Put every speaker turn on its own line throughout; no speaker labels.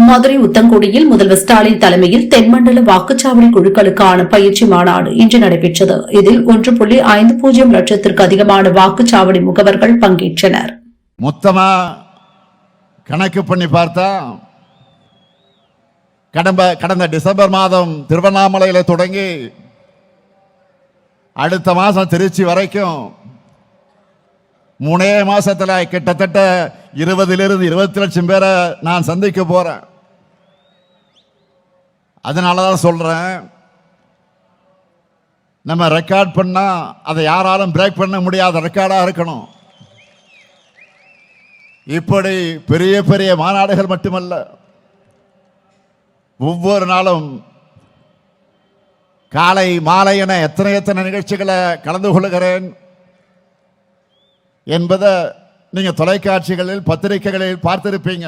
மதுரை உத்தங்குடியில் முதல்வர் ஸ்டாலின் தலைமையில் தென்மண்டல வாக்குச்சாவடி குழுக்களுக்கான பயிற்சி மாநாடு இன்று நடைபெற்றது. இதில் 1.50 லட்சத்திற்கு அதிகமான வாக்குச்சாவடி முகவர்கள் பங்கேற்றனர்.
மொத்தமா கணக்கு பண்ணி பார்த்தா கடந்த டிசம்பர் மாதம் திருவண்ணாமலையில தொடங்கி அடுத்த மாசம் திருச்சி வரைக்கும் 3 மாசத்துல கிட்டத்தட்ட 20 லட்சம் பேரை நான் சந்திக்க போறேன். அதனாலதான் சொல்றேன், நம்ம ரெக்கார்ட் பண்ணா அதை யாராலும் பிரேக் பண்ண முடியாத ரெக்கார்டா இருக்கணும். இப்படி பெரிய பெரிய மாநாடுகள் மட்டுமல்ல, ஒவ்வொரு நாளும் காலை மாலை என எத்தனை நிகழ்ச்சிகளை கலந்து கொள்கிறேன் என்பதை நீங்க தொலைக்காட்சிகளில் பத்திரிகைகளில் பார்த்திருப்பீங்க.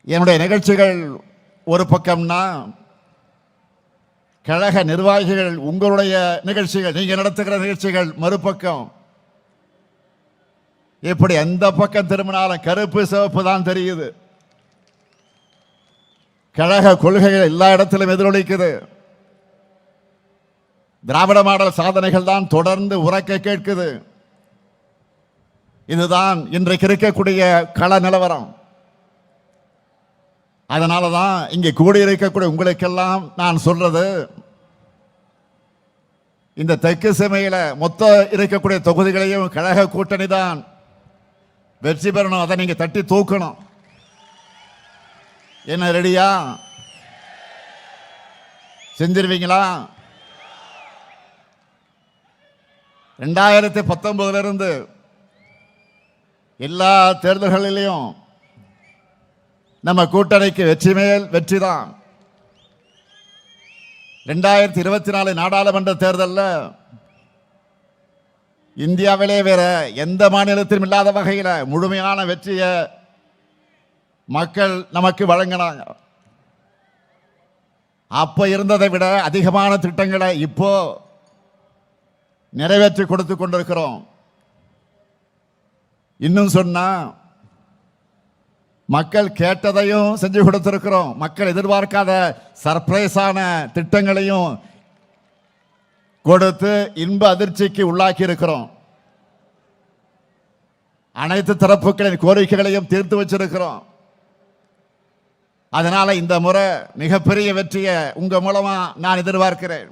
என்னுடைய நிகழ்ச்சிகள் ஒரு பக்கம்னா, கழக நிர்வாகிகள் உங்களுடைய நிகழ்ச்சிகள், நீங்க நடத்துகிற நிகழ்ச்சிகள் மறுபக்கம். இப்படி எந்த பக்கம் திரும்பினாலும் கருப்பு சிவப்பு தான் தெரியுது. கழக கொள்கைகள் எல்லா இடத்திலும் எதிரொலிக்குது. திராவிட மாடல் சாதனைகள் தான் தொடர்ந்து உரக்க கேட்குது. இதுதான் இன்றைக்கு இருக்கக்கூடிய கள நிலவரம். அதனாலதான் இங்கே கூடியிருக்கக்கூடிய உங்களுக்கெல்லாம் நான் சொல்றது, இந்த தெற்கு செமையில மொத்த இருக்கக்கூடிய தொகுதிகளையும் கழக கூட்டணி தான் வெற்றி பெறணும். அதை நீங்க தட்டி தூக்கணும். என்ன ரெடியா? செஞ்சிருவீங்களா? 2019 இருந்து எல்லா தேர்தல்களிலையும் நம்ம கூட்டணிக்கு வெற்றி மேல் வெற்றி தான். 2024 நாடாளுமன்ற தேர்தலில் இந்தியாவிலே வேற எந்த மாநிலத்திலும் இல்லாத வகையில் முழுமையான வெற்றியை மக்கள் நமக்கு வழங்கினாங்க. அப்ப இருந்ததை விட அதிகமான திட்டங்களை இப்போ நிறைவேற்றி கொடுத்து கொண்டிருக்கிறோம். இன்னும் சொன்னா, மக்கள் கேட்டதையும் செஞ்சு கொடுத்திருக்கிறோம். மக்கள் எதிர்பார்க்காத சர்ப்ரைஸான திட்டங்களையும் கொடுத்து இன்ப அதிர்ச்சிக்கு உள்ளாக்கி இருக்கிறோம். அனைத்து தரப்புகளின் கோரிக்கைகளையும் தீர்த்து வச்சிருக்கிறோம். அதனால இந்த முறை மிகப்பெரிய வெற்றியை உங்க மூலமா நான் எதிர்பார்க்கிறேன்.